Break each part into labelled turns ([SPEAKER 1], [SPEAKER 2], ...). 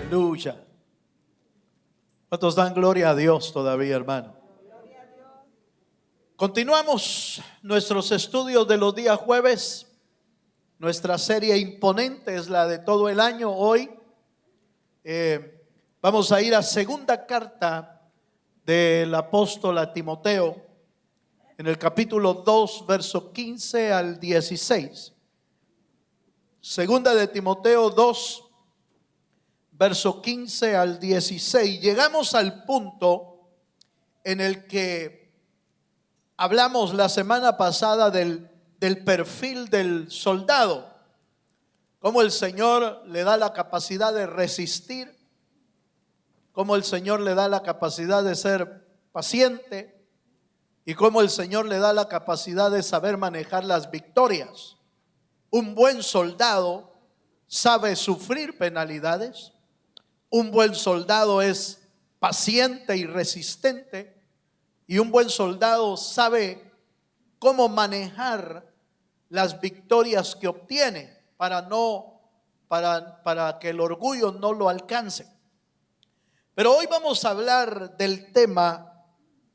[SPEAKER 1] Aleluya. ¿Cuántos dan gloria a Dios todavía, hermano? Continuamos nuestros estudios de los días jueves. Nuestra serie imponente es la de todo el año. Hoy vamos a ir a segunda carta del apóstol a Timoteo, en el capítulo 2, verso 15 al 16. Segunda de Timoteo 2, verso 15 al 16. Llegamos al punto en el que hablamos la semana pasada del perfil del soldado, cómo el Señor le da la capacidad de resistir, cómo el Señor le da la capacidad de ser paciente y cómo el Señor le da la capacidad de saber manejar las victorias. Un buen soldado sabe sufrir penalidades. Un buen soldado es paciente y resistente, y un buen soldado sabe cómo manejar las victorias que obtiene para que el orgullo no lo alcance. Pero hoy vamos a hablar del tema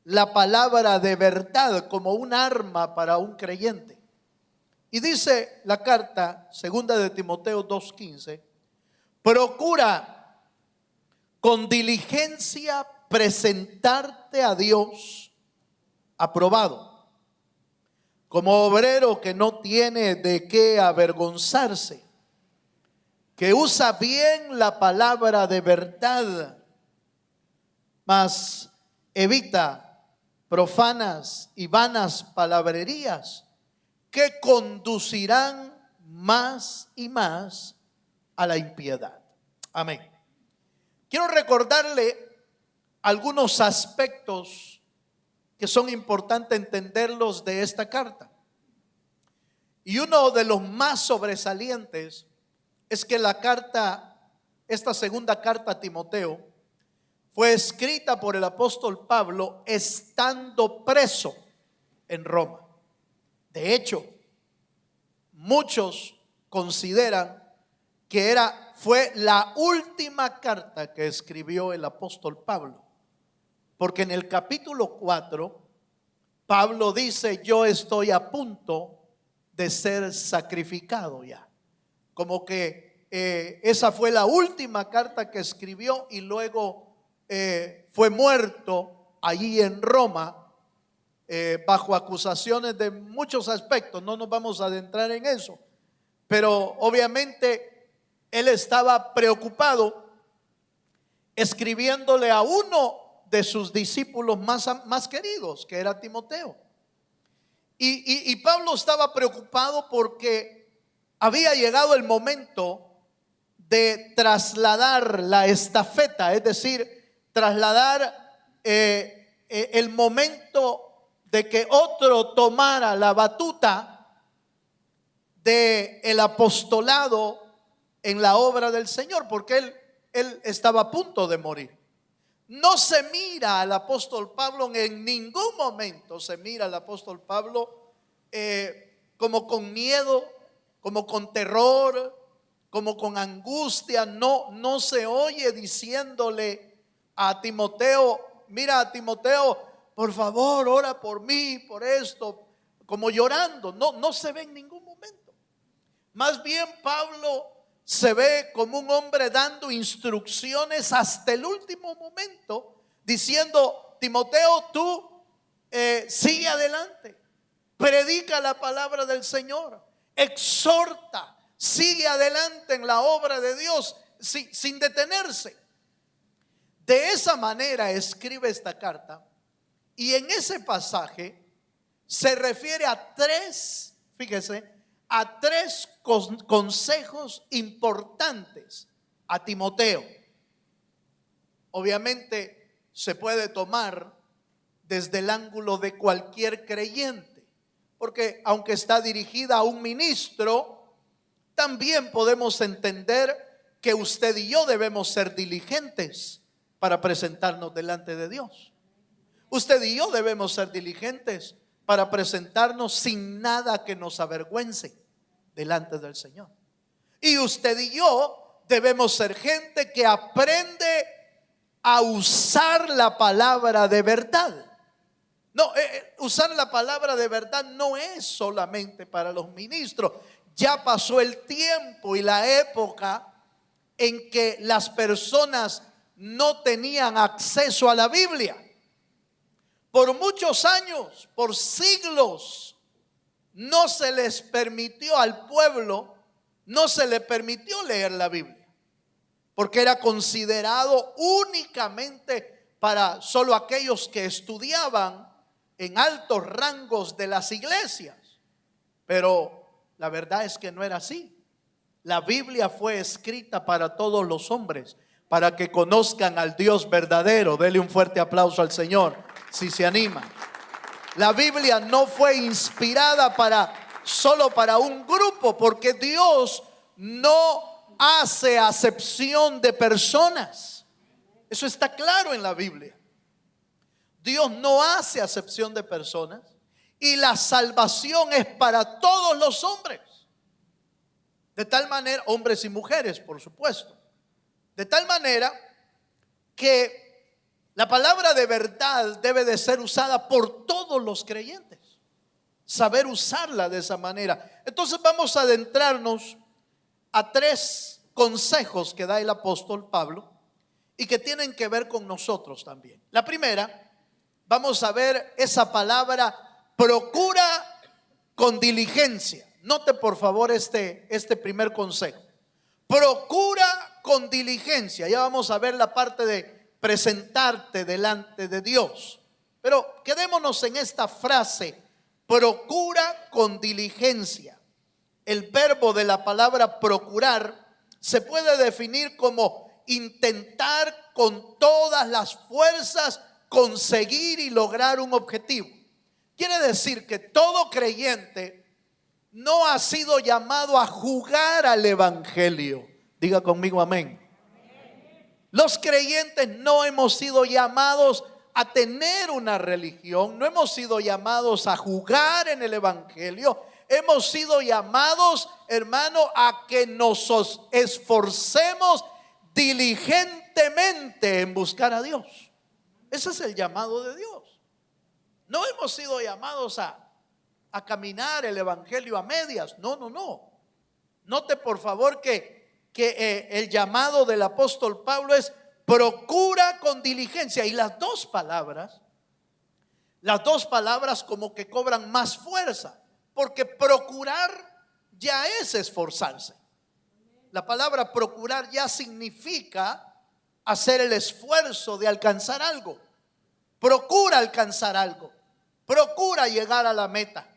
[SPEAKER 1] la palabra de verdad como un arma para un creyente. Y dice la carta, segunda de Timoteo 2:15, procura con diligencia presentarte a Dios aprobado, como obrero que no tiene de qué avergonzarse, que usa bien la palabra de verdad, mas evita profanas y vanas palabrerías que conducirán más y más a la impiedad. Amén. Quiero recordarle algunos aspectos que son importantes entenderlos de esta carta. Y uno de los más sobresalientes es que esta segunda carta a Timoteo, fue escrita por el apóstol Pablo estando preso en Roma. De hecho, muchos consideran que fue la última carta que escribió el apóstol Pablo, porque en el capítulo 4 Pablo dice: yo estoy a punto de ser sacrificado ya, como que esa fue la última carta que escribió, y luego fue muerto allí en Roma bajo acusaciones de muchos aspectos. No nos vamos a adentrar en eso, pero obviamente él estaba preocupado escribiéndole a uno de sus discípulos más queridos, que era Timoteo. Y Pablo estaba preocupado porque había llegado el momento de trasladar la estafeta, es decir, trasladar el momento de que otro tomara la batuta del apostolado en la obra del Señor, porque él estaba a punto de morir. No se mira al apóstol Pablo, en ningún momento se mira al apóstol Pablo como con miedo, como con terror, como con angustia. No se oye diciéndole a Timoteo: mira, Timoteo, por favor, ora por mí, por esto, como llorando. No se ve en ningún momento. Más bien Pablo se ve como un hombre dando instrucciones hasta el último momento, diciendo: Timoteo, tú sigue adelante, predica la palabra del Señor, exhorta, sigue adelante en la obra de Dios sin detenerse. De esa manera escribe esta carta, y en ese pasaje se refiere a tres, fíjese, a tres consejos importantes a Timoteo. Obviamente se puede tomar desde el ángulo de cualquier creyente, porque aunque está dirigida a un ministro, también podemos entender que usted y yo debemos ser diligentes para presentarnos delante de Dios. Usted y yo debemos ser diligentes para presentarnos sin nada que nos avergüence delante del Señor. Y usted y yo debemos ser gente que aprende a usar la palabra de verdad. No, usar la palabra de verdad no es solamente para los ministros. Ya pasó el tiempo y la época en que las personas no tenían acceso a la Biblia. Por muchos años, por siglos, no se les permitió al pueblo, no se le permitió leer la Biblia, porque era considerado únicamente para solo aquellos que estudiaban en altos rangos de las iglesias. Pero la verdad es que no era así. La Biblia fue escrita para todos los hombres, para que conozcan al Dios verdadero. Dele un fuerte aplauso al Señor, si se anima. La Biblia no fue inspirada solo para un grupo, porque Dios no hace acepción de personas. Eso está claro en la Biblia. Dios no hace acepción de personas y la salvación es para todos los hombres. De tal manera, hombres y mujeres, por supuesto. De tal manera que la palabra de verdad debe de ser usada por todos los creyentes. Saber usarla de esa manera. Entonces vamos a adentrarnos a 3 consejos que da el apóstol Pablo y que tienen que ver con nosotros también. La primera, vamos a ver esa palabra: procura con diligencia. Note por favor este primer consejo. Procura con diligencia. Ya vamos a ver la parte de presentarte delante de Dios. Pero quedémonos en esta frase: procura con diligencia. El verbo de la palabra procurar se puede definir como intentar con todas las fuerzas conseguir y lograr un objetivo. Quiere decir que todo creyente no ha sido llamado a jugar al evangelio. Diga conmigo amén. Los creyentes no hemos sido llamados a tener una religión, no hemos sido llamados a jugar en el evangelio. Hemos sido llamados, hermano, a que nos esforcemos diligentemente en buscar a Dios. Ese es el llamado de Dios. No hemos sido llamados a caminar el evangelio a medias. No. Note por favor que el llamado del apóstol Pablo es: procura con diligencia. Y las dos palabras como que cobran más fuerza, porque procurar ya es esforzarse. La palabra procurar ya significa hacer el esfuerzo de alcanzar algo. Procura alcanzar algo. Procura llegar a la meta.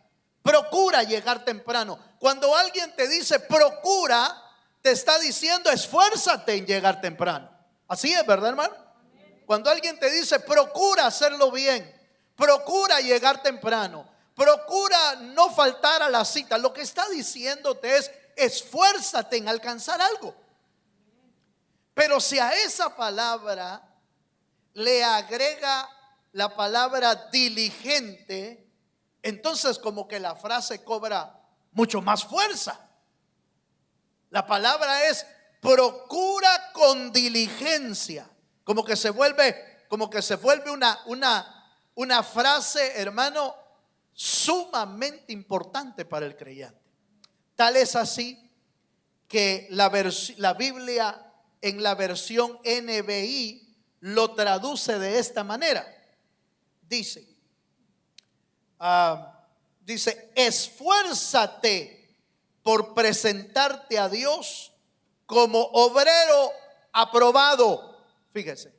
[SPEAKER 1] Procura llegar temprano. Cuando alguien te dice procura, te está diciendo esfuérzate en llegar temprano. Así es, ¿verdad, hermano? Cuando alguien te dice procura hacerlo bien, procura llegar temprano, procura no faltar a la cita, lo que está diciéndote es esfuérzate en alcanzar algo. Pero si a esa palabra le agrega la palabra diligente, entonces como que la frase cobra mucho más fuerza. La palabra es procura con diligencia. Como que se vuelve una frase, hermano, sumamente importante para el creyente. Tal es así que la Biblia en la versión NBI lo traduce de esta manera. Dice, esfuérzate por presentarte a Dios como obrero aprobado. Fíjese,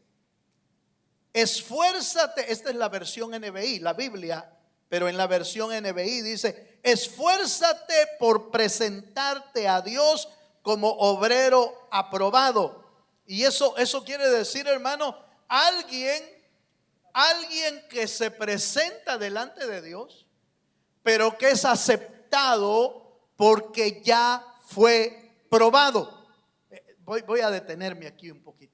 [SPEAKER 1] esfuérzate. Esta es la versión NBI, la Biblia, pero en la versión NBI dice: esfuérzate por presentarte a Dios como obrero aprobado. Y eso quiere decir, hermano, alguien que se presenta delante de Dios, pero que es aceptado porque ya fue probado. Voy a detenerme aquí un poquito.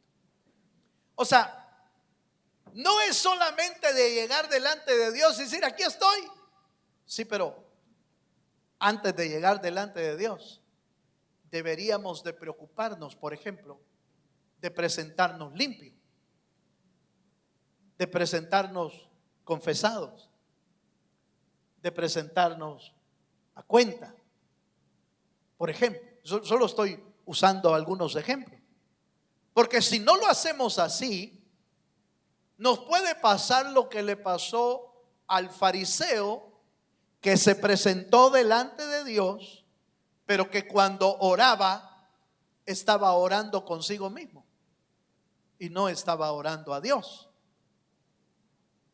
[SPEAKER 1] O sea, no es solamente de llegar delante de Dios y decir aquí estoy. Sí, pero antes de llegar delante de Dios deberíamos de preocuparnos, por ejemplo, de presentarnos limpios, de presentarnos confesados, de presentarnos a cuenta. Por ejemplo, solo estoy usando algunos ejemplos, porque si no lo hacemos así, nos puede pasar lo que le pasó al fariseo, que se presentó delante de Dios, pero que cuando oraba estaba orando consigo mismo y no estaba orando a Dios.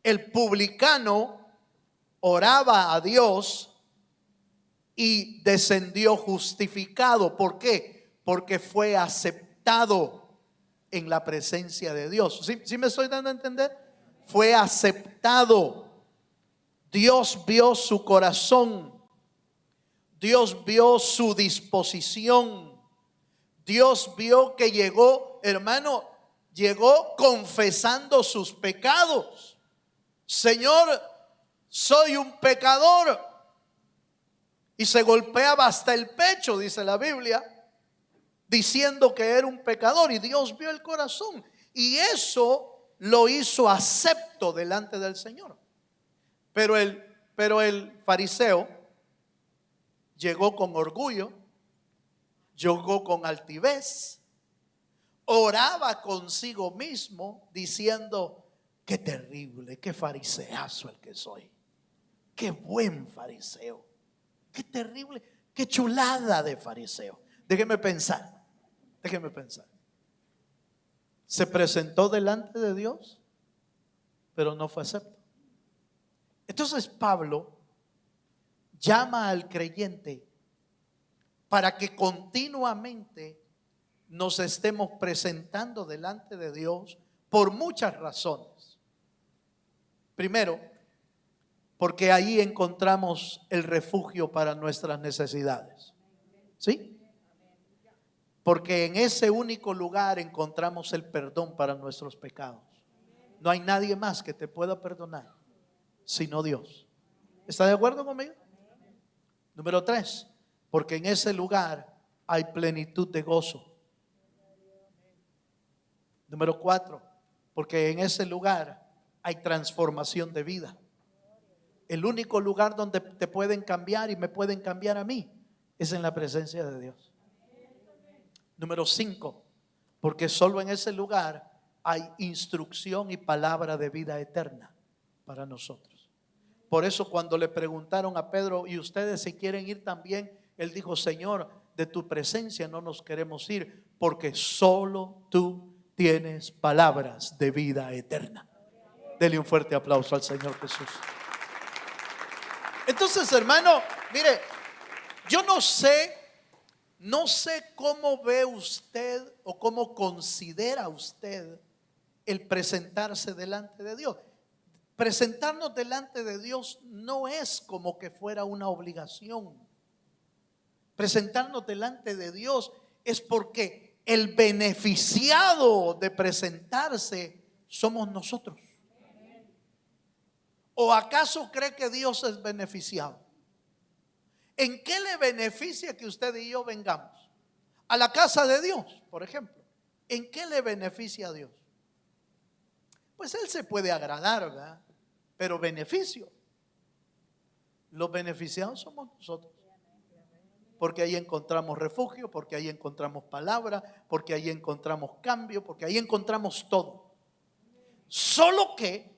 [SPEAKER 1] El publicano oraba a Dios y descendió justificado. ¿Por qué? Porque fue aceptado en la presencia de Dios. ¿Sí me estoy dando a entender? Fue aceptado. Dios vio su corazón. Dios vio su disposición. Dios vio que llegó, hermano, llegó confesando sus pecados. Señor, soy un pecador. Y se golpeaba hasta el pecho, dice la Biblia, diciendo que era un pecador. Y Dios vio el corazón. Y eso lo hizo acepto delante del Señor. Pero el fariseo llegó con orgullo, llegó con altivez, oraba consigo mismo diciendo: qué terrible, qué fariseazo el que soy, qué buen fariseo, qué terrible, qué chulada de fariseo. Déjeme pensar. Se presentó delante de Dios, pero no fue acepto. Entonces Pablo llama al creyente para que continuamente nos estemos presentando delante de Dios por muchas razones. Primero, porque ahí encontramos el refugio para nuestras necesidades. ¿Sí? Porque en ese único lugar encontramos el perdón para nuestros pecados. No hay nadie más que te pueda perdonar sino Dios. ¿Está de acuerdo conmigo? Número 3, porque en ese lugar hay plenitud de gozo. Número 4, porque en ese lugar hay transformación de vida. El único lugar donde te pueden cambiar y me pueden cambiar a mí es en la presencia de Dios. Número 5, porque solo en ese lugar hay instrucción y palabra de vida eterna para nosotros. Por eso cuando le preguntaron a Pedro: ¿y ustedes si quieren ir también? Él dijo: Señor, de tu presencia no nos queremos ir, porque solo tú tienes palabras de vida eterna. Dele un fuerte aplauso al Señor Jesús. Entonces, hermano, mire, yo no sé cómo ve usted o cómo considera usted el presentarse delante de Dios. Presentarnos delante de Dios no es como que fuera una obligación. Presentarnos delante de Dios es porque el beneficiado de presentarse somos nosotros. ¿O acaso cree que Dios es beneficiado? ¿En qué le beneficia que usted y yo vengamos a la casa de Dios, por ejemplo? ¿En qué le beneficia a Dios? Pues Él se puede agradar, ¿verdad? Pero beneficio, los beneficiados somos nosotros. Porque ahí encontramos refugio, porque ahí encontramos palabra, porque ahí encontramos cambio, porque ahí encontramos todo. Solo que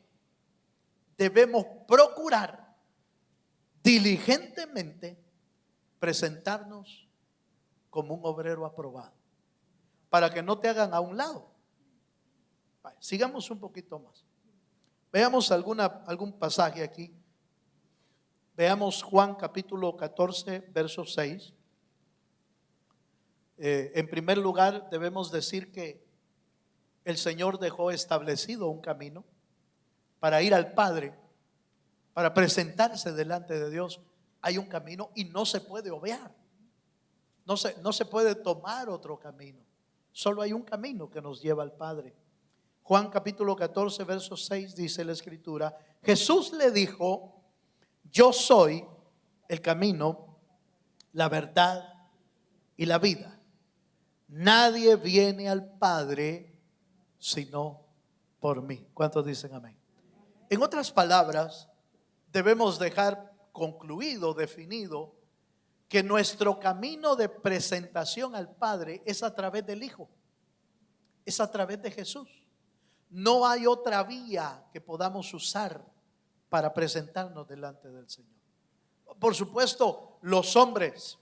[SPEAKER 1] debemos procurar diligentemente presentarnos como un obrero aprobado, para que no te hagan a un lado. Sigamos un poquito más. Veamos algún pasaje aquí. Veamos Juan capítulo 14, verso 6. En primer lugar, debemos decir que el Señor dejó establecido un camino para ir al Padre, para presentarse delante de Dios. Hay un camino y no se puede obviar. No se puede tomar otro camino. Solo hay un camino que nos lleva al Padre. Juan capítulo 14, verso 6 dice la Escritura: Jesús le dijo: yo soy el camino, la verdad y la vida. Nadie viene al Padre sino por mí. ¿Cuántos dicen amén? En otras palabras, debemos dejar concluido, definido, que nuestro camino de presentación al Padre es a través del Hijo, es a través de Jesús. No hay otra vía que podamos usar para presentarnos delante del Señor. Por supuesto, los hombres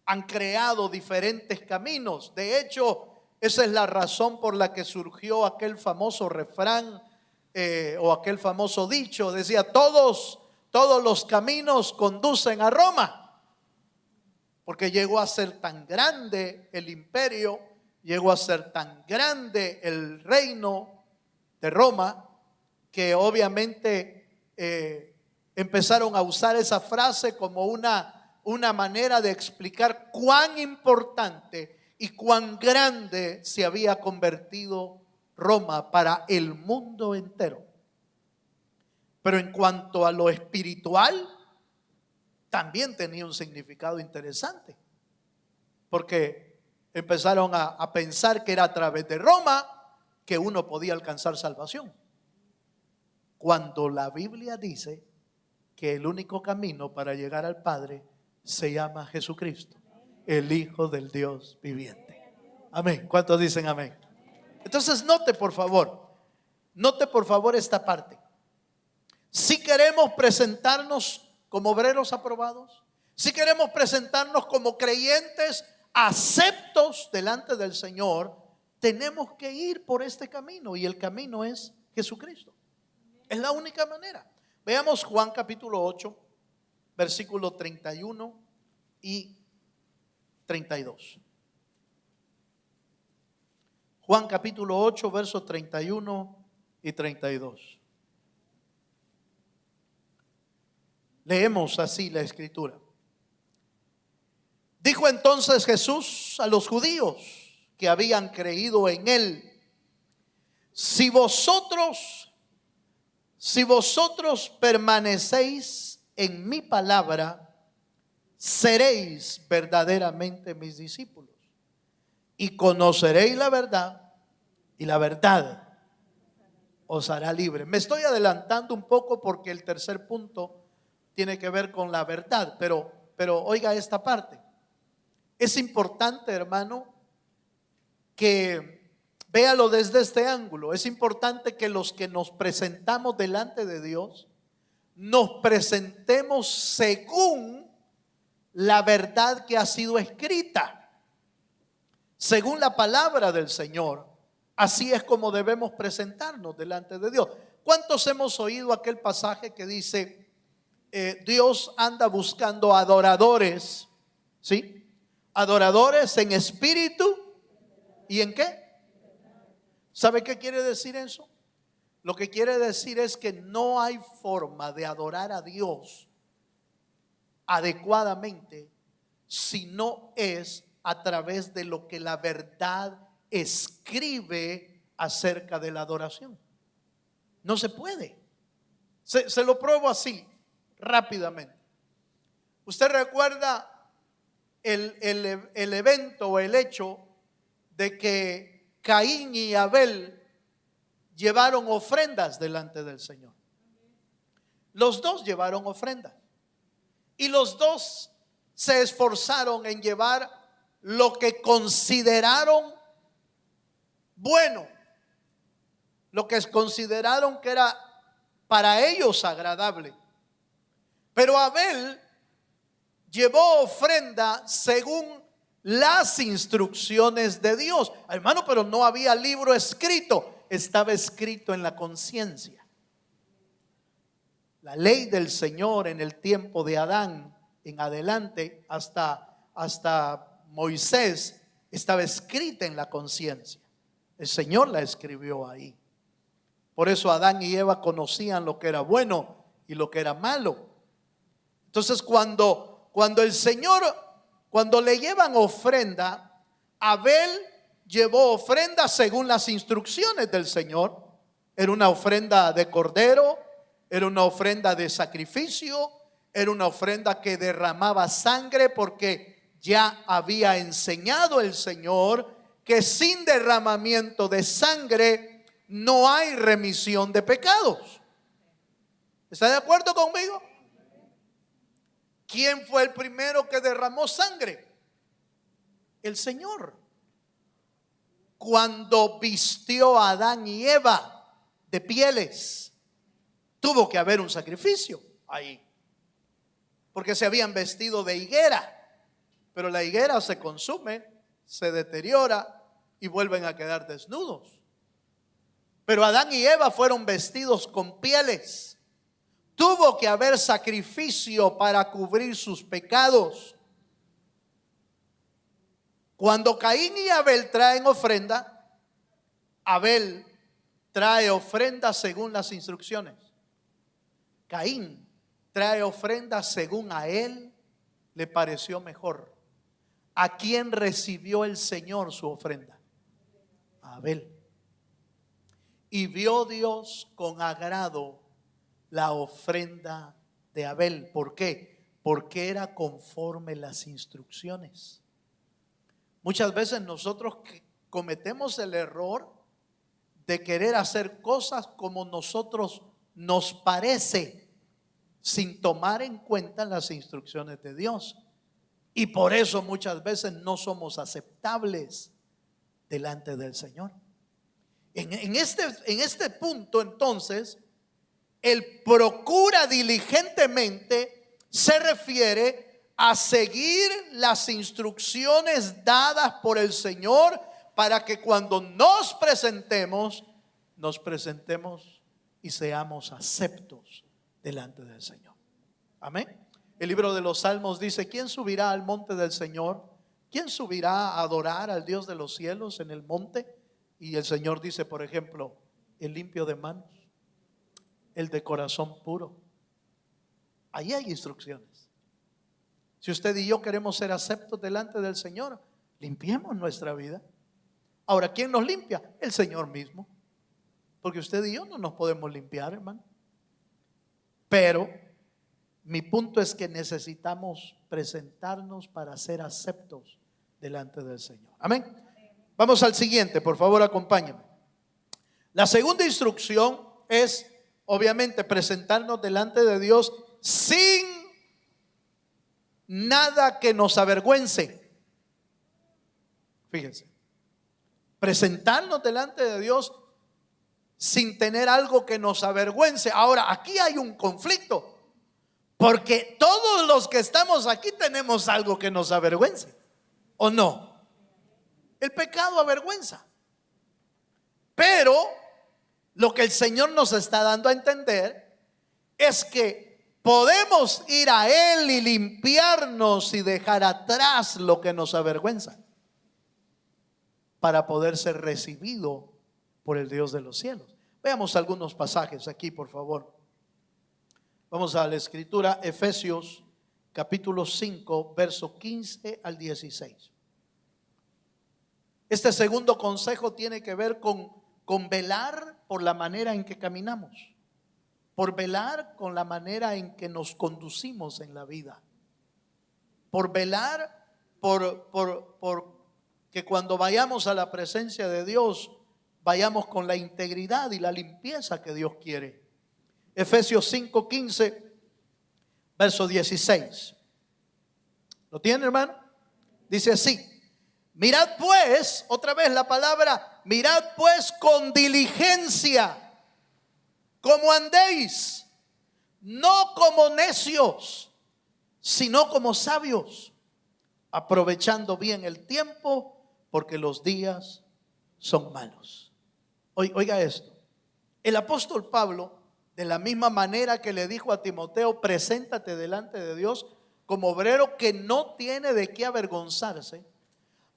[SPEAKER 1] han creado diferentes caminos. De hecho, esa es la razón por la que surgió aquel famoso refrán o aquel famoso dicho. Decía, todos los caminos conducen a Roma. Porque llegó a ser tan grande el imperio, llegó a ser tan grande el reino de Roma, que obviamente empezaron a usar esa frase como una manera de explicar cuán importante y cuán grande se había convertido Roma para el mundo entero. Pero en cuanto a lo espiritual, también tenía un significado interesante, porque empezaron a pensar que era a través de Roma que uno podía alcanzar salvación, cuando la Biblia dice que el único camino para llegar al Padre se llama Jesucristo, el Hijo del Dios viviente. Amén. ¿Cuántos dicen amén? Entonces note por favor esta parte. Si queremos presentarnos como obreros aprobados, si queremos presentarnos como creyentes aceptos delante del Señor, tenemos que ir por este camino, y el camino es Jesucristo. Es la única manera. Veamos Juan capítulo 8, versículo 31 y 32. Juan capítulo 8, versos 31 y 32. Leemos así la escritura. Dijo entonces Jesús a los judíos que habían creído en él: si vosotros permanecéis en mi palabra, seréis verdaderamente mis discípulos y conoceréis la verdad, y la verdad os hará libre. Me estoy adelantando un poco porque el tercer punto tiene que ver con la verdad, pero oiga esta parte. Es importante, hermano, que véalo desde este ángulo. Es importante que los que nos presentamos delante de Dios nos presentemos según la verdad que ha sido escrita, según la palabra del Señor. Así es como debemos presentarnos delante de Dios. ¿Cuántos hemos oído aquel pasaje que dice: Dios anda buscando adoradores, ¿sí? Adoradores en espíritu y en qué? ¿Sabe qué quiere decir eso? Lo que quiere decir es que no hay forma de adorar a Dios adecuadamente si no es a través de lo que la verdad escribe acerca de la adoración. No se puede. Se lo pruebo así rápidamente. Usted recuerda el evento o el hecho de que Caín y Abel llevaron ofrendas delante del Señor. Los dos llevaron ofrendas y los dos se esforzaron en llevar lo que consideraron bueno, lo que consideraron que era para ellos agradable. Pero Abel llevó ofrenda según las instrucciones de Dios. Hermano, pero no había libro escrito, estaba escrito en la conciencia. La ley del Señor en el tiempo de Adán en adelante hasta Moisés estaba escrita en la conciencia. El Señor la escribió ahí. Por eso Adán y Eva conocían lo que era bueno y lo que era malo. Entonces cuando el Señor, cuando le llevan ofrenda, Abel llevó ofrenda según las instrucciones del Señor. Era una ofrenda de cordero, era una ofrenda de sacrificio, era una ofrenda que derramaba sangre, porque ya había enseñado el Señor que sin derramamiento de sangre no hay remisión de pecados. ¿Está de acuerdo conmigo? ¿Quién fue el primero que derramó sangre? El Señor. Cuando vistió a Adán y Eva de pieles, tuvo que haber un sacrificio ahí, porque se habían vestido de higuera, pero la higuera se consume, se deteriora y vuelven a quedar desnudos. Pero Adán y Eva fueron vestidos con pieles. Tuvo que haber sacrificio para cubrir sus pecados. Cuando Caín y Abel traen ofrenda, Abel trae ofrenda según las instrucciones. Caín trae ofrenda según a él le pareció mejor. ¿A quién recibió el Señor su ofrenda? A Abel. Y vio Dios con agrado la ofrenda de Abel. ¿Por qué? Porque era conforme las instrucciones. Muchas veces nosotros cometemos el error de querer hacer cosas como nosotros nos parece, sin tomar en cuenta las instrucciones de Dios. Y por eso muchas veces no somos aceptables delante del Señor. En este punto, entonces, el procura diligentemente se refiere a seguir las instrucciones dadas por el Señor para que cuando nos presentemos y seamos aceptos delante del Señor. Amén. El libro de los Salmos dice: ¿quién subirá al monte del Señor? ¿Quién subirá a adorar al Dios de los cielos en el monte? Y el Señor dice, por ejemplo, el limpio de manos, el de corazón puro. Ahí hay instrucciones. Si usted y yo queremos ser aceptos delante del Señor, limpiemos nuestra vida. Ahora, ¿quién nos limpia? El Señor mismo. Porque usted y yo no nos podemos limpiar, hermano. Pero mi punto es que necesitamos presentarnos para ser aceptos delante del Señor. Amén. Vamos al siguiente, por favor, acompáñenme. La segunda instrucción es, obviamente, presentarnos delante de Dios sin nada que nos avergüence. Fíjense, presentarnos delante de Dios sin tener algo que nos avergüence. Ahora, aquí hay un conflicto, porque todos los que estamos aquí tenemos algo que nos avergüence, ¿o no? El pecado avergüenza. Pero lo que el Señor nos está dando a entender es que podemos ir a Él y limpiarnos y dejar atrás lo que nos avergüenza para poder ser recibido por el Dios de los cielos. Veamos algunos pasajes aquí, por favor. Vamos a la escritura, Efesios capítulo 5, verso 15 al 16. Este segundo consejo tiene que ver con velar por la manera en que caminamos, por velar con la manera en que nos conducimos en la vida, por velar por que cuando vayamos a la presencia de Dios vayamos con la integridad y la limpieza que Dios quiere. Efesios 5:15, verso 16. ¿Lo tiene, hermano? Dice así: mirad pues, otra vez la palabra, mirad pues con diligencia cómo andéis, no como necios, sino como sabios, aprovechando bien el tiempo, porque los días son malos. Oiga esto, el apóstol Pablo, de la misma manera que le dijo a Timoteo: preséntate delante de Dios como obrero que no tiene de qué avergonzarse,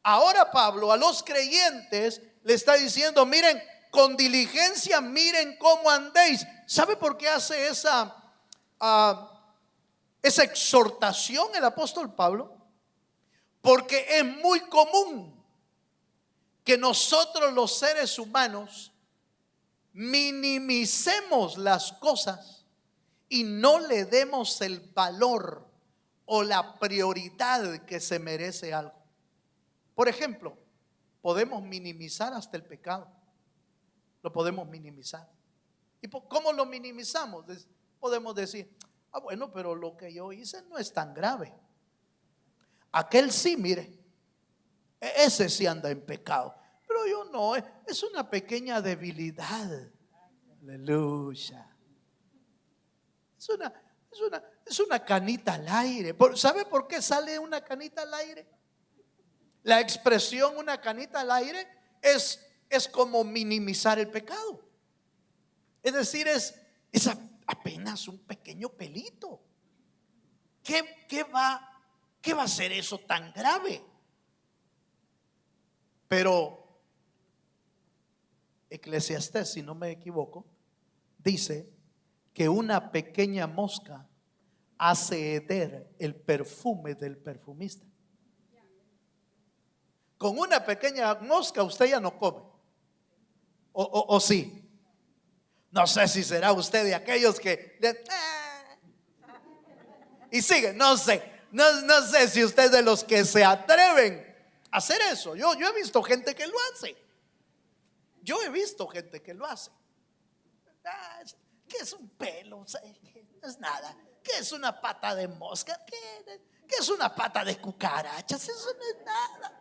[SPEAKER 1] ahora Pablo a los creyentes le está diciendo: miren, con diligencia, miren cómo andéis. ¿Sabe por qué hace esa exhortación el apóstol Pablo? Porque es muy común que nosotros los seres humanos minimicemos las cosas y no le demos el valor o la prioridad que se merece algo. Por ejemplo, podemos minimizar hasta el pecado. Lo podemos minimizar. ¿Y cómo lo minimizamos? Podemos decir, bueno, pero lo que yo hice no es tan grave. Aquel sí, mire, ese sí anda en pecado, pero yo no, es una pequeña debilidad. Aleluya. Es una canita al aire. ¿Sabe por qué sale una canita al aire? La expresión una canita al aire es como minimizar el pecado. Es decir, es apenas un pequeño pelito. ¿Qué va a ser eso tan grave? Pero Eclesiastés, si no me equivoco, dice que una pequeña mosca hace heder el perfume del perfumista. Con una pequeña mosca usted ya no come. O sí. No sé si será usted de aquellos que y sigue, no sé. No sé si usted es de los que se atreven a hacer eso. Yo he visto gente que lo hace. Yo he visto gente que lo hace. ¿Qué es un pelo? No es nada. ¿Qué es una pata de mosca? ¿Qué es una pata de cucarachas? Eso no es nada.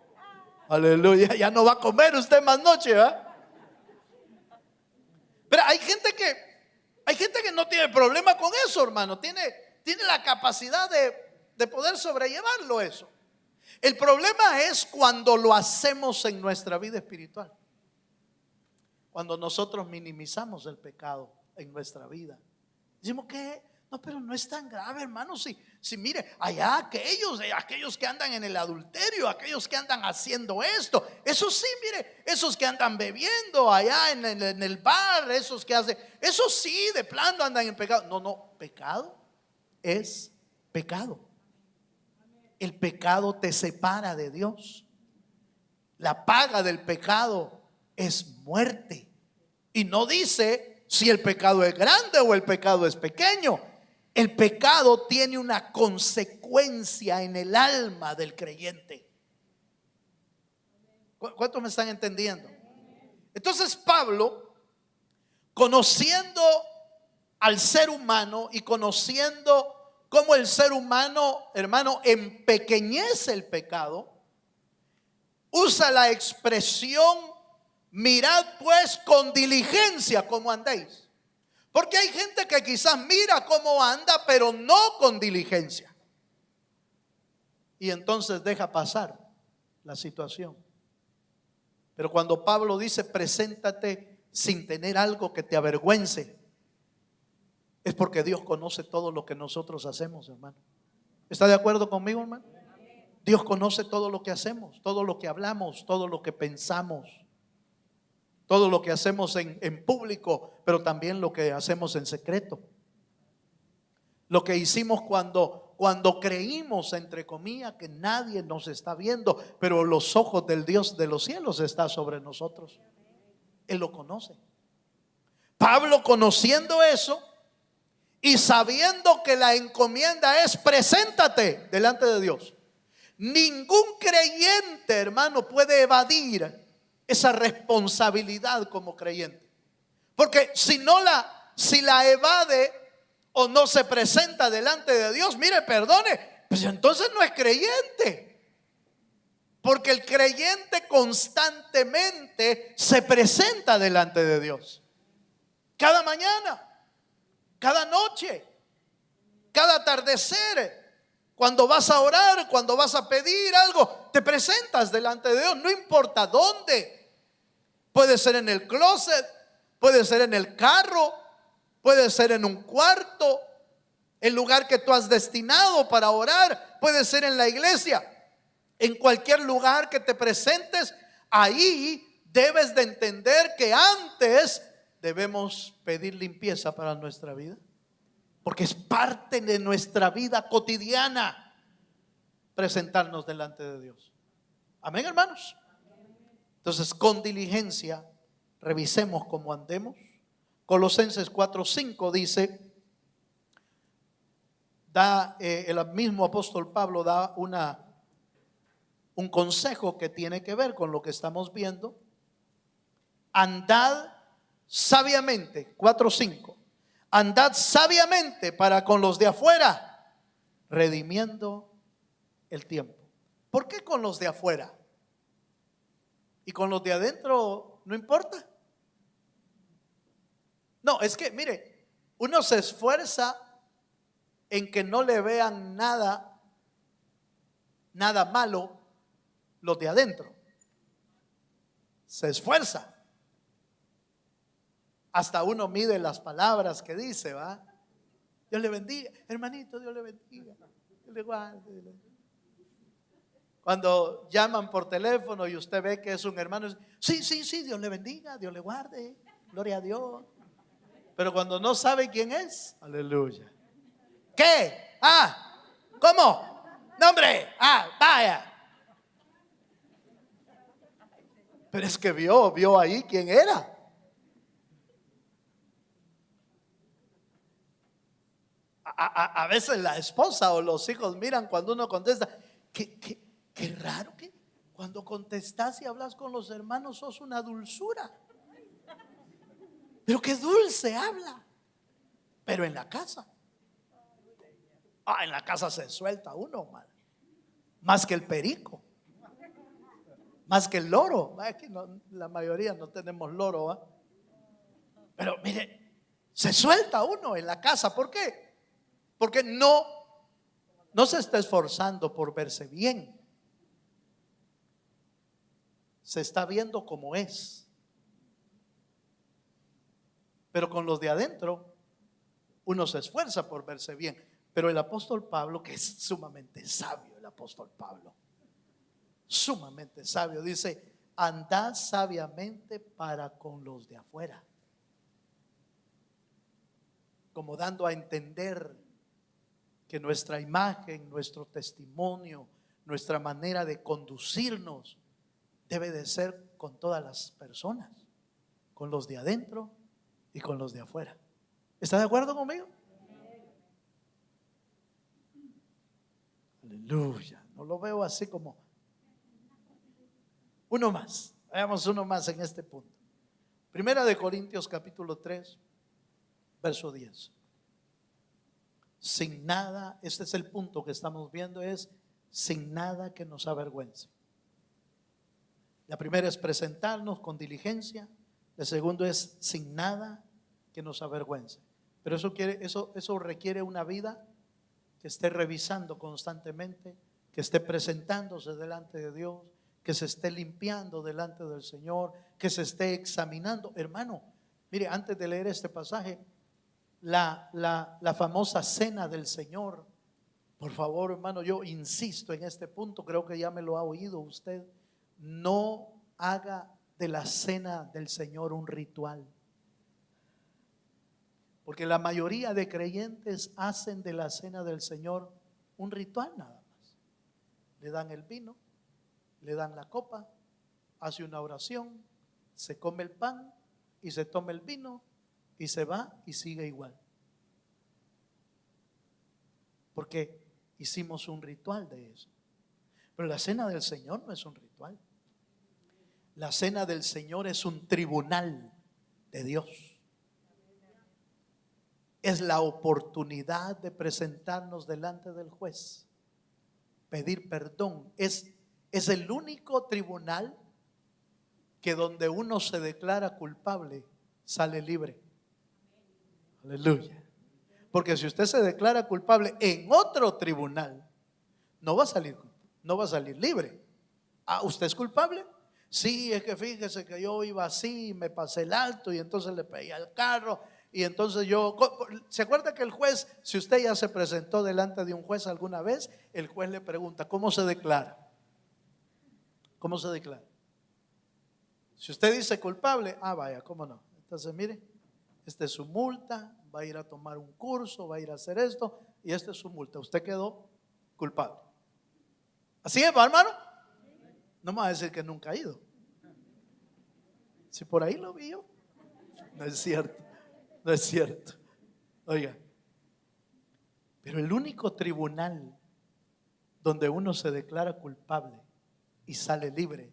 [SPEAKER 1] Aleluya, ya no va a comer usted más noche, ¿verdad? Pero hay gente que no tiene problema con eso, hermano. Tiene la capacidad de poder sobrellevarlo eso. El problema es cuando lo hacemos en nuestra vida espiritual. Cuando nosotros minimizamos el pecado en nuestra vida. Decimos que no, pero no es tan grave, hermano. Si mire, allá aquellos que andan en el adulterio, aquellos que andan haciendo esto, eso sí, mire, esos que andan bebiendo allá en el bar, esos que hacen, eso sí, de plano andan en pecado. No, pecado es pecado. El pecado te separa de Dios. La paga del pecado es muerte. Y no dice si el pecado es grande o el pecado es pequeño. El pecado tiene una consecuencia en el alma del creyente. ¿Cuántos me están entendiendo? Entonces Pablo, conociendo al ser humano y conociendo cómo el ser humano, hermano, empequeñece el pecado, usa la expresión: mirad pues con diligencia cómo andéis. Porque hay gente que quizás mira cómo anda, pero no con diligencia. Y entonces deja pasar la situación. Pero cuando Pablo dice preséntate sin tener algo que te avergüence, es porque Dios conoce todo lo que nosotros hacemos, hermano. ¿Está de acuerdo conmigo, hermano? Dios conoce todo lo que hacemos, todo lo que hablamos, todo lo que pensamos, todo lo que hacemos en público, pero también lo que hacemos en secreto. Lo que hicimos cuando creímos, entre comillas, que nadie nos está viendo, pero los ojos del Dios de los cielos están sobre nosotros. Él lo conoce. Pablo, conociendo eso y sabiendo que la encomienda es preséntate delante de Dios. Ningún creyente, hermano, puede evadir esa responsabilidad como creyente. Porque si la evade o no se presenta delante de Dios, mire, perdone, pues entonces no es creyente. Porque el creyente constantemente se presenta delante de Dios. Cada mañana, cada noche, cada atardecer. Cuando vas a orar, cuando vas a pedir algo, te presentas delante de Dios, no importa dónde. Puede ser en el closet, puede ser en el carro, puede ser en un cuarto, el lugar que tú has destinado para orar, puede ser en la iglesia. En cualquier lugar que te presentes, ahí debes de entender que antes debemos pedir limpieza para nuestra vida. Porque es parte de nuestra vida cotidiana presentarnos delante de Dios. Amén, hermanos. Entonces, con diligencia revisemos cómo andemos. Colosenses 4:5 dice: el mismo apóstol Pablo da un consejo que tiene que ver con lo que estamos viendo. Andad sabiamente, 4:5. Andad sabiamente para con los de afuera, redimiendo el tiempo. ¿Por qué con los de afuera? ¿Y con los de adentro no importa? No, es que mire, uno se esfuerza en que no le vean nada malo los de adentro. Se esfuerza. Hasta uno mide las palabras que dice, ¿va? Dios le bendiga, hermanito, Dios le bendiga, Dios le guarde. Cuando llaman por teléfono y usted ve que es un hermano, sí, Dios le bendiga, Dios le guarde, gloria a Dios. Pero cuando no sabe quién es, aleluya. ¿Qué? ¿Cómo? Nombre. Vaya. Pero es que vio ahí quién era. A veces la esposa o los hijos miran cuando uno contesta. Qué raro que cuando contestas y hablas con los hermanos sos una dulzura. Pero qué dulce habla. Pero en la casa. En la casa se suelta uno, man. Más que el perico. Más que el loro. Aquí la mayoría no tenemos loro, ¿va? Pero mire, se suelta uno en la casa. ¿Por qué? Porque no se está esforzando por verse bien. Se está viendo como es. Pero con los de adentro, uno se esfuerza por verse bien. Pero el apóstol Pablo, que es sumamente sabio, el apóstol Pablo, sumamente sabio, dice: andad sabiamente para con los de afuera. Como dando a entender que nuestra imagen, nuestro testimonio, nuestra manera de conducirnos debe de ser con todas las personas, con los de adentro y con los de afuera. ¿Está de acuerdo conmigo? Aleluya. No lo veo así como uno más. Veamos uno más en este punto. Primera de Corintios capítulo 3, verso 10. Sin nada, este es el punto que estamos viendo, es sin nada que nos avergüence. La primera es presentarnos con diligencia. La segunda es sin nada que nos avergüence. Pero eso requiere una vida que esté revisando constantemente, que esté presentándose delante de Dios, que se esté limpiando delante del Señor, que se esté examinando. Hermano, mire, antes de leer este pasaje, la famosa cena del Señor, por favor, hermano, yo insisto en este punto, creo que ya me lo ha oído usted. No haga de la cena del Señor un ritual. Porque la mayoría de creyentes hacen de la cena del Señor un ritual nada más. Le dan el vino, le dan la copa, hace una oración, se come el pan y se toma el vino y se va y sigue igual. Porque hicimos un ritual de eso. Pero la cena del Señor no es un ritual. La cena del Señor es un tribunal de Dios. Es la oportunidad de presentarnos delante del juez, pedir perdón. Es el único tribunal que donde uno se declara culpable sale libre. Aleluya. Porque si usted se declara culpable en otro tribunal, no va a salir libre. ¿Usted es culpable? Sí, es que fíjese que yo iba así, me pasé el alto y entonces le pegué al carro. Y entonces ¿se acuerda que el juez, si usted ya se presentó delante de un juez alguna vez, el juez le pregunta, ¿cómo se declara? ¿Cómo se declara? Si usted dice culpable, vaya, ¿cómo no? Entonces mire, esta es su multa, va a ir a tomar un curso, va a ir a hacer esto, y esta es su multa, usted quedó culpable. ¿Así es, hermano? No me va a decir que nunca ha ido. Si por ahí lo vi yo. No es cierto. Oiga, Pero el único tribunal donde uno se declara culpable y sale libre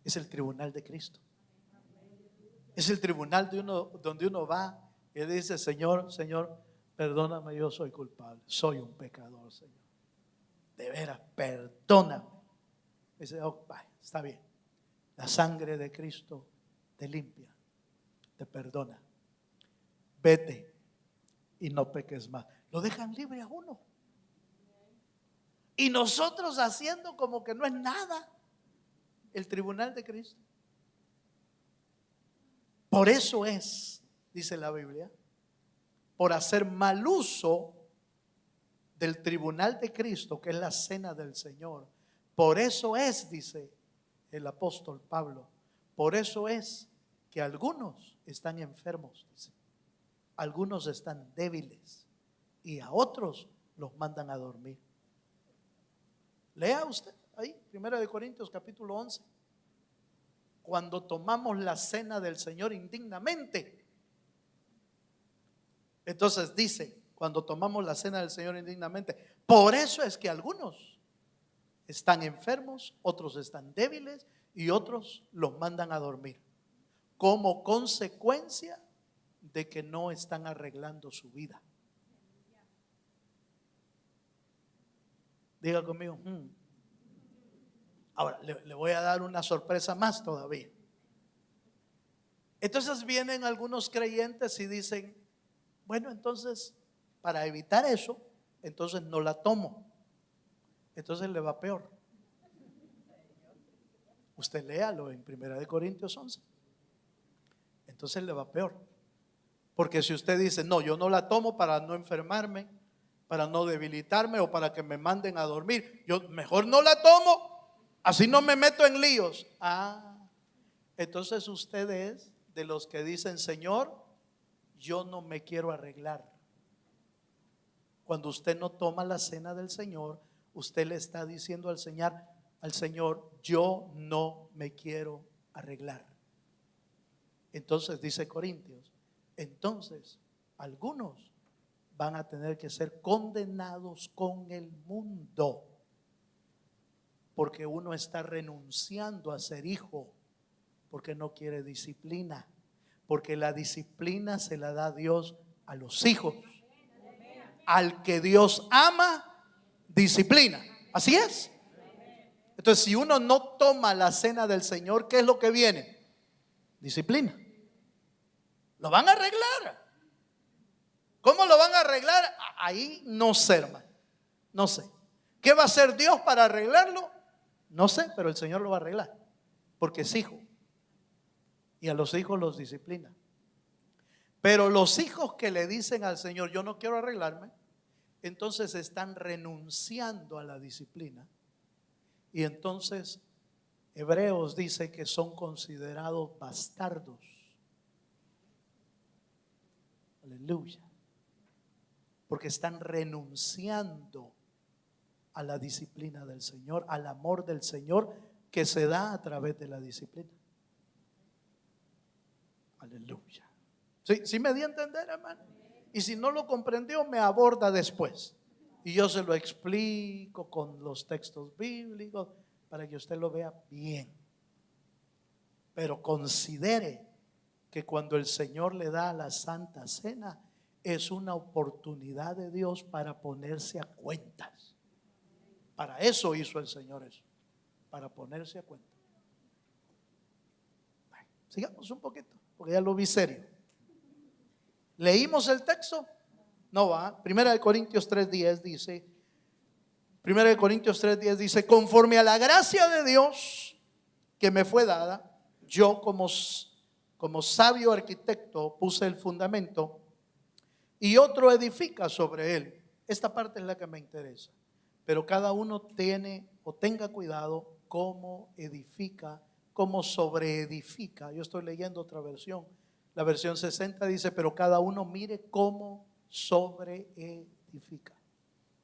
[SPEAKER 1] es el tribunal de Cristo. Es el tribunal de uno, donde uno va y dice: Señor, Señor, perdóname, yo soy culpable, soy un pecador, Señor. De veras, perdóname. Dice: oh, vaya, está bien. La sangre de Cristo te limpia, te perdona. Vete y no peques más. Lo dejan libre a uno. Y nosotros haciendo como que no es nada el tribunal de Cristo. Por eso es, dice la Biblia, por hacer mal uso del tribunal de Cristo, que es la cena del Señor. Por eso es, dice el apóstol Pablo, por eso es que algunos están enfermos, dice. Algunos están débiles y a otros los mandan a dormir. Lea usted ahí, 1 Corintios capítulo 11. Cuando tomamos la cena del Señor indignamente. Entonces dice, cuando tomamos la cena del Señor indignamente, por eso es que algunos están enfermos, otros están débiles y otros los mandan a dormir, como consecuencia de que no están arreglando su vida. Diga conmigo. Ahora le voy a dar una sorpresa más todavía. Entonces vienen algunos creyentes y dicen: bueno, entonces para evitar eso, entonces no la tomo. Entonces le va peor. Usted léalo en 1 Corintios 11. Entonces le va peor. Porque si usted dice: no, yo no la tomo para no enfermarme, para no debilitarme o para que me manden a dormir, yo mejor no la tomo, así no me meto en líos. Entonces usted es de los que dicen: Señor, yo no me quiero arreglar. Cuando usted no toma la cena del Señor, usted le está diciendo al Señor, yo no me quiero arreglar. Entonces dice Corintios, entonces algunos van a tener que ser condenados con el mundo, porque uno está renunciando a ser hijo, porque no quiere disciplina, porque la disciplina se la da Dios a los hijos. Al que Dios ama, disciplina. Así es. Entonces, si uno no toma la cena del Señor, ¿qué es lo que viene? Disciplina. Lo van a arreglar. ¿Cómo lo van a arreglar? Ahí no sé, hermano. No sé. ¿Qué va a hacer Dios para arreglarlo? No sé, pero el Señor lo va a arreglar, porque es hijo. Y a los hijos los disciplina. Pero los hijos que le dicen al Señor, yo no quiero arreglarme, entonces están renunciando a la disciplina. Y entonces Hebreos dice que son considerados bastardos. Aleluya. Porque están renunciando a la disciplina del Señor, al amor del Señor que se da a través de la disciplina. Aleluya. ¿Sí me di a entender, hermano? Y si no lo comprendió, me aborda después y yo se lo explico con los textos bíblicos para que usted lo vea bien. Pero considere que cuando el Señor le da la Santa Cena, es una oportunidad de Dios para ponerse a cuentas. Para eso hizo el Señor eso, para ponerse a cuentas. Sigamos un poquito, porque ya lo vi serio. ¿Leímos el texto? No va. 1 Corintios 3:10 dice, 1 Corintios 3:10 dice, conforme a la gracia de Dios que me fue dada, yo como sabio arquitecto puse el fundamento y otro edifica sobre él. Esta parte es la que me interesa. Pero cada uno tiene o tenga cuidado cómo edifica, cómo sobreedifica. Yo estoy leyendo otra versión. La versión 60 dice, pero cada uno mire cómo sobreedifica.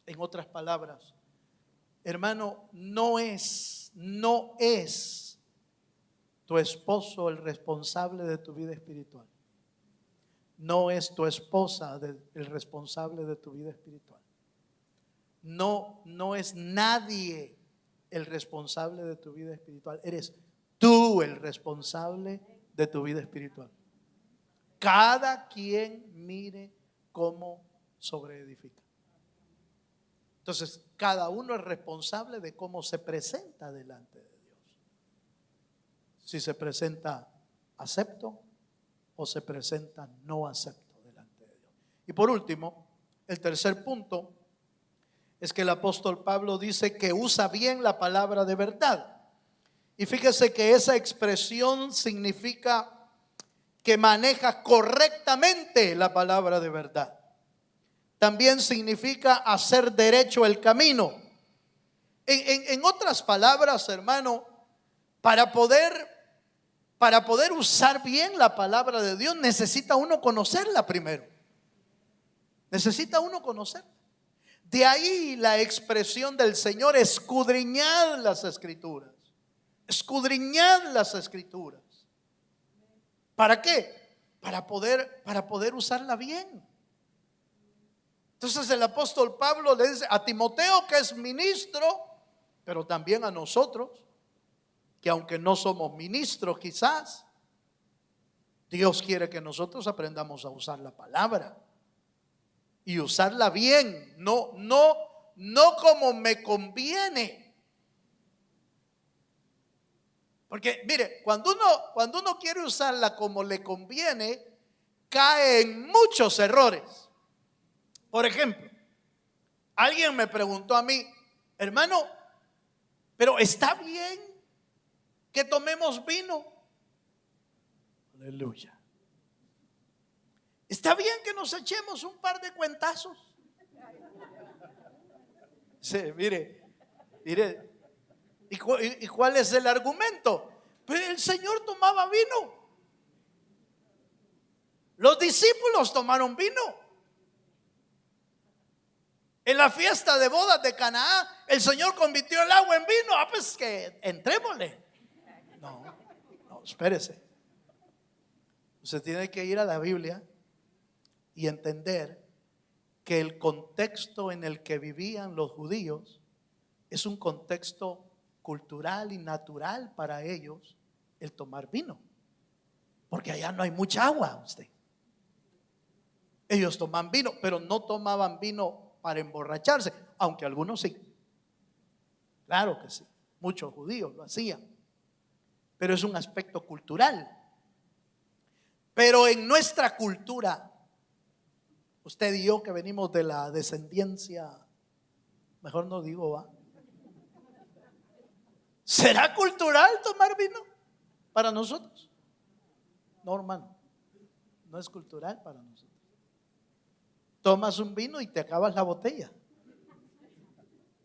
[SPEAKER 1] En otras palabras, hermano, no es tu esposo el responsable de tu vida espiritual. No es tu esposa el responsable de tu vida espiritual. no es nadie el responsable de tu vida espiritual. Eres tú el responsable de tu vida espiritual. Cada quien mire cómo sobreedifica. Entonces, cada uno es responsable de cómo se presenta delante de Dios. Si se presenta acepto o se presenta no acepto delante de Dios. Y por último, el tercer punto es que el apóstol Pablo dice que usa bien la palabra de verdad. Y fíjese que esa expresión significa que maneja correctamente la palabra de verdad. También significa hacer derecho el camino. En otras palabras, hermano, para poder usar bien la palabra de Dios, necesita uno conocerla primero. Necesita uno conocerla. De ahí la expresión del Señor: escudriñad las Escrituras. Escudriñad las Escrituras. ¿Para qué? Para poder usarla bien. Entonces el apóstol Pablo le dice a Timoteo, que es ministro, pero también a nosotros, que aunque no somos ministros quizás, Dios quiere que nosotros aprendamos a usar la palabra y usarla bien, no como me conviene. Porque mire, cuando uno quiere usarla como le conviene, cae en muchos errores. Por ejemplo, alguien me preguntó a mí: hermano, pero ¿está bien que tomemos vino? Aleluya. ¿Está bien que nos echemos un par de cuentazos? Sí, mire. ¿Y cuál es el argumento? Pero el Señor tomaba vino. Los discípulos tomaron vino. En la fiesta de bodas de Canaán, el Señor convirtió el agua en vino. Pues que entrémosle. No, espérese. Usted tiene que ir a la Biblia y entender que el contexto en el que vivían los judíos es un contexto cultural y natural para ellos el tomar vino, porque allá no hay mucha agua. Ellos toman vino, pero no tomaban vino para emborracharse, aunque algunos sí. Claro que sí, muchos judíos lo hacían, pero es un aspecto cultural. Pero en nuestra cultura, usted y yo que venimos de la descendencia, mejor no digo, ¿va? ¿Será cultural tomar vino para nosotros? No, hermano, no es cultural para nosotros. Tomas un vino y te acabas la botella.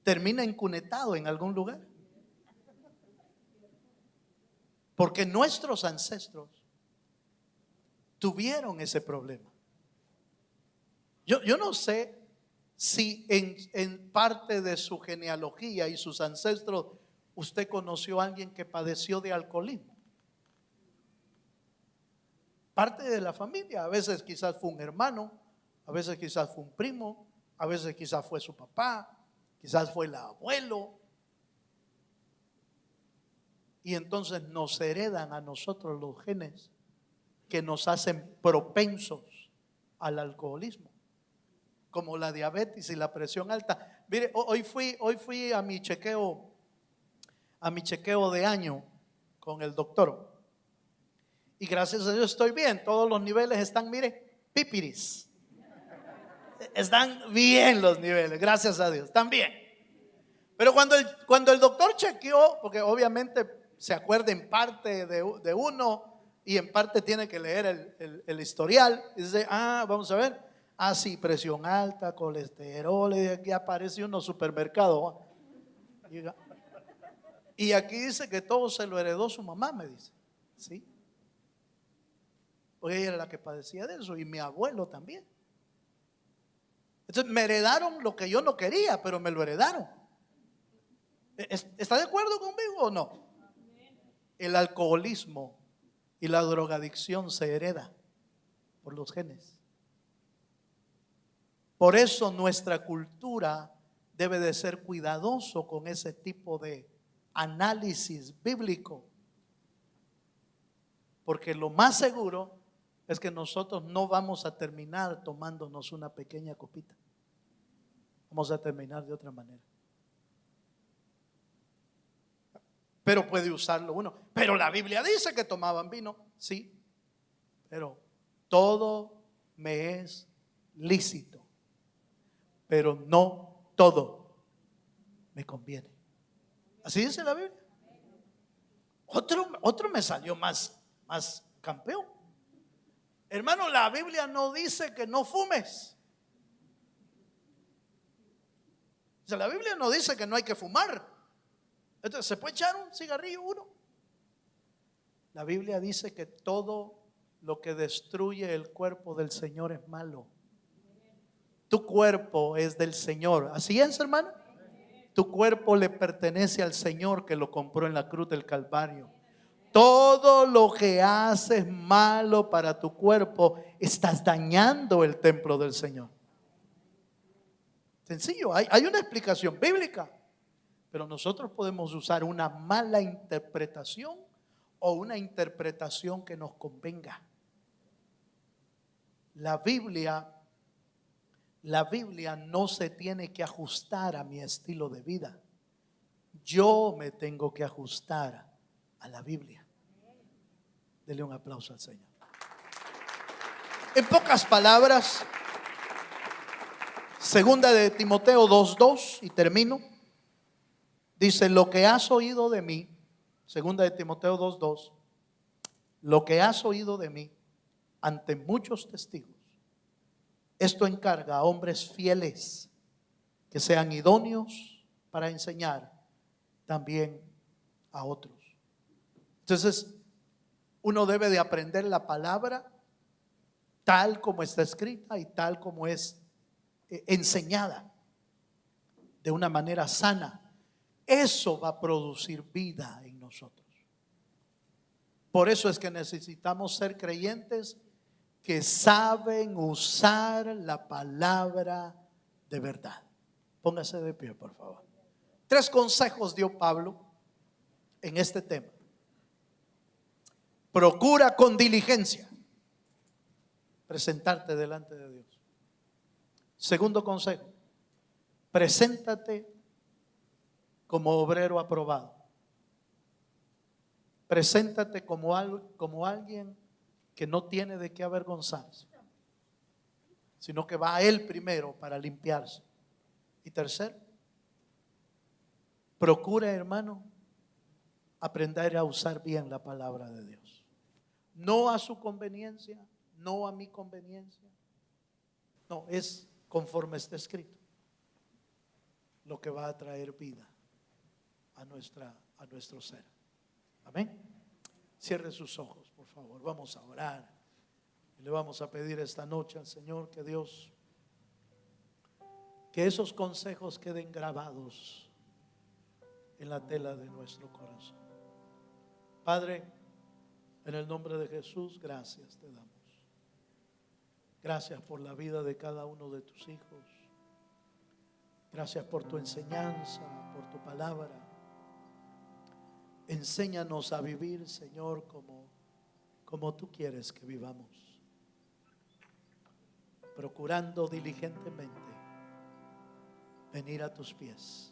[SPEAKER 1] Termina encunetado en algún lugar. Porque nuestros ancestros tuvieron ese problema. Yo no sé si en parte de su genealogía y sus ancestros usted conoció a alguien que padeció de alcoholismo. Parte de la familia, a veces quizás fue un hermano, a veces quizás fue un primo, a veces quizás fue su papá, quizás fue el abuelo. Y entonces nos heredan a nosotros los genes que nos hacen propensos al alcoholismo, como la diabetes y la presión alta. Mire, hoy fui a mi chequeo de año con el doctor. Y gracias a Dios estoy bien. Todos los niveles están, mire, pipiris. Están bien los niveles, gracias a Dios, están bien. Pero cuando el doctor chequeó, porque obviamente se acuerda en parte de uno y en parte tiene que leer el historial, y dice, vamos a ver, sí, presión alta, colesterol, y aquí aparece uno supermercado. Y aquí dice que todo se lo heredó su mamá, me dice. ¿Sí? Porque ella era la que padecía de eso, y mi abuelo también. Entonces me heredaron lo que yo no quería, pero me lo heredaron. ¿Está de acuerdo conmigo o no? El alcoholismo y la drogadicción se hereda por los genes. Por eso nuestra cultura debe de ser cuidadoso con ese tipo de análisis bíblico, porque lo más seguro es que nosotros no vamos a terminar tomándonos una pequeña copita. Vamos a terminar de otra manera. Pero puede usarlo uno. Pero la Biblia dice que tomaban vino. Sí, pero todo me es lícito, pero no todo me conviene. Así dice la Biblia. Otro me salió más campeón. Hermano, la Biblia no dice que no fumes. O sea, la Biblia no dice que no hay que fumar. Entonces, ¿se puede echar un cigarrillo uno? La Biblia dice que todo lo que destruye el cuerpo del Señor es malo. Tu cuerpo es del Señor. ¿Así es, hermano? Tu cuerpo le pertenece al Señor que lo compró en la cruz del Calvario. Todo lo que haces malo para tu cuerpo, estás dañando el templo del Señor. Sencillo, hay una explicación bíblica, pero nosotros podemos usar una mala interpretación o una interpretación que nos convenga. La Biblia no se tiene que ajustar a mi estilo de vida. Yo me tengo que ajustar a la Biblia. Dele un aplauso al Señor. En pocas palabras, segunda de Timoteo 2:2, y termino. Dice: lo que has oído de mí, segunda de Timoteo 2:2, lo que has oído de mí ante muchos testigos, esto encarga a hombres fieles que sean idóneos para enseñar también a otros. Entonces, uno debe de aprender la palabra tal como está escrita y tal como es enseñada, de una manera sana. Eso va a producir vida en nosotros. Por eso es que necesitamos ser creyentes que saben usar la palabra de verdad. Póngase de pie, por favor. 3 consejos dio Pablo en este tema. Procura con diligencia presentarte delante de Dios. Segundo consejo: preséntate como obrero aprobado. Preséntate como alguien que no tiene de qué avergonzarse, sino que va a Él primero para limpiarse. Y tercero, procura, hermano, aprender a usar bien la palabra de Dios. No a su conveniencia, no a mi conveniencia. No, es conforme está escrito lo que va a traer vida a nuestro ser. Amén. Cierre sus ojos, por favor. Vamos a orar. Y le vamos a pedir esta noche al Señor que Dios, que esos consejos queden grabados en la tela de nuestro corazón. Padre, en el nombre de Jesús, gracias te damos. Gracias por la vida de cada uno de tus hijos. Gracias por tu enseñanza, por tu palabra. Enséñanos a vivir, Señor, como tú quieres que vivamos, procurando diligentemente venir a tus pies,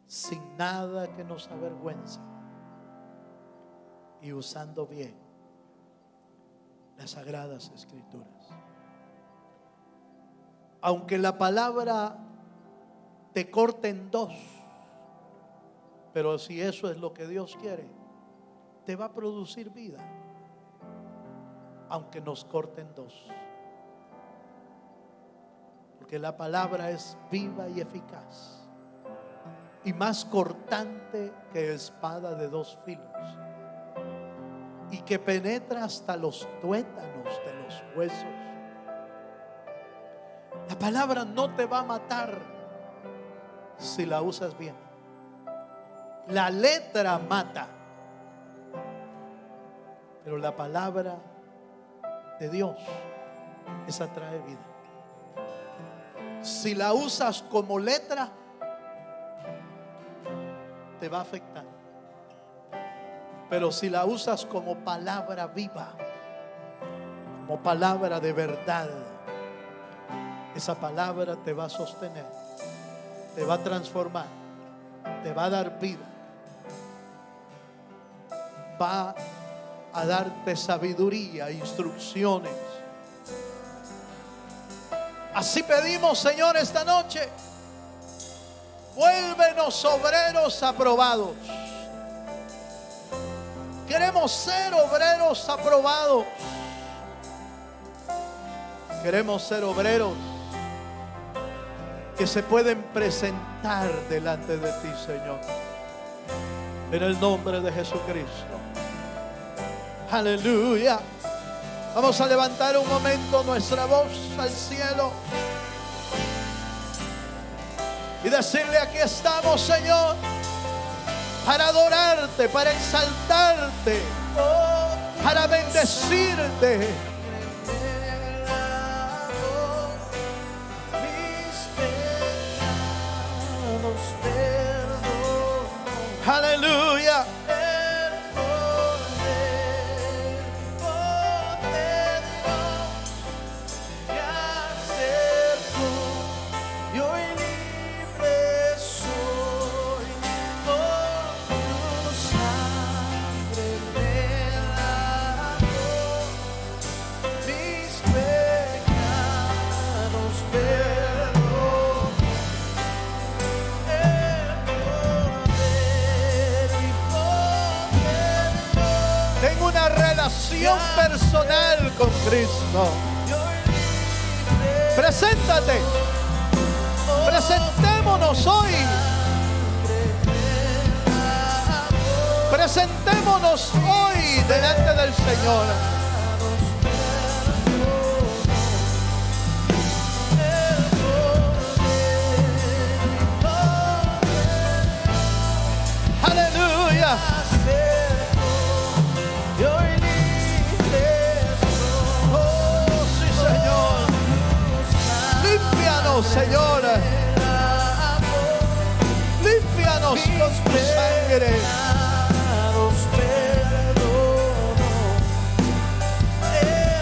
[SPEAKER 1] sin nada que nos avergüence, y usando bien las sagradas escrituras. Aunque la palabra te corte en dos, pero si eso es lo que Dios quiere, te va a producir vida, aunque nos corten dos. Porque la palabra es viva y eficaz, y más cortante que espada de 2 filos, y que penetra hasta los tuétanos de los huesos. La palabra no te va a matar si la usas bien. La letra mata, pero la palabra de Dios, esa trae vida. Si la usas como letra, te va a afectar. Pero si la usas como palabra viva, como palabra de verdad, esa palabra te va a sostener, te va a transformar, te va a dar vida, va a darte sabiduría, instrucciones. Así pedimos, Señor, esta noche: vuélvenos obreros aprobados. Queremos ser obreros aprobados. Queremos ser obreros que se pueden presentar delante de ti, Señor, en el nombre de Jesucristo. Aleluya. Vamos a levantar un momento nuestra voz al cielo y decirle: aquí estamos, Señor, para adorarte, para exaltarte, para bendecirte. Aleluya. Personal con Cristo. Preséntate. Presentémonos hoy. Presentémonos hoy delante del Señor. Aleluya. Señor, límpianos con tu sangre.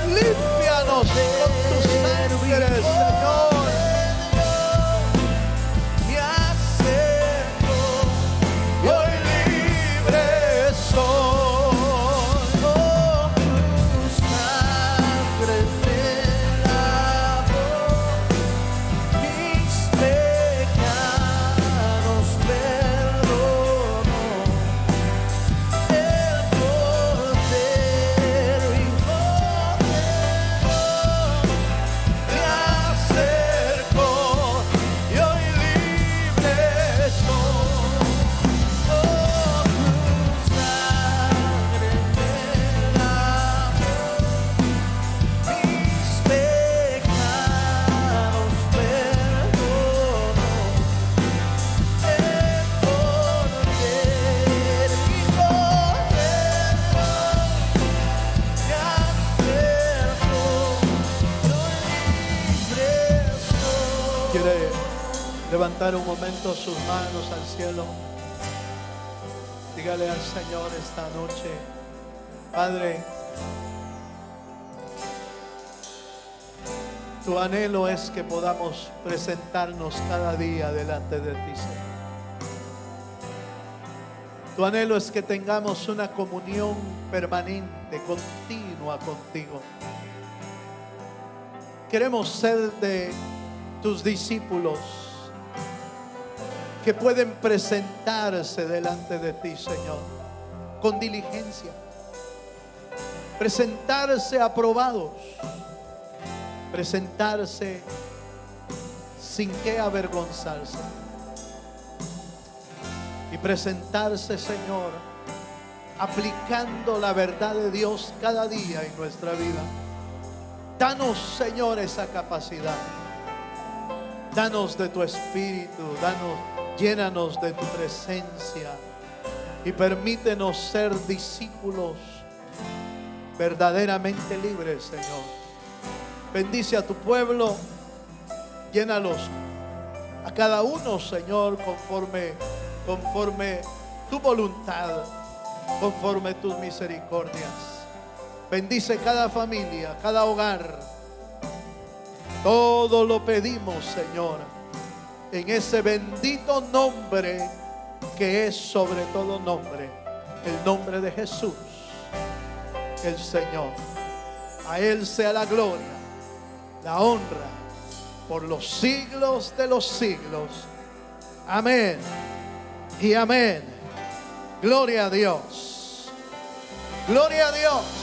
[SPEAKER 1] Límpianos con tu sangre, Señor. Me acerco y hoy libre soy. Tu sangre me lavó. Quiere levantar un momento sus manos al cielo. Dígale al Señor esta noche: Padre, tu anhelo es que podamos presentarnos cada día delante de ti, Señor. Tu anhelo es que tengamos una comunión permanente, continua contigo. Queremos ser de tus discípulos que pueden presentarse delante de ti, Señor, con diligencia, presentarse aprobados, presentarse sin que avergonzarse y presentarse, Señor, aplicando la verdad de Dios cada día en nuestra vida. Danos, Señor, esa capacidad. Danos de tu espíritu, llénanos de tu presencia y permítenos ser discípulos verdaderamente libres, Señor. Bendice a tu pueblo Llénalos a cada uno, Señor, conforme tu voluntad, conforme tus misericordias. Bendice cada familia, cada hogar. Todo lo pedimos, Señor, en ese bendito nombre que es sobre todo nombre, el nombre de Jesús, el Señor. A Él sea la gloria, la honra, por los siglos de los siglos. Amén y amén. Gloria a Dios. Gloria a Dios.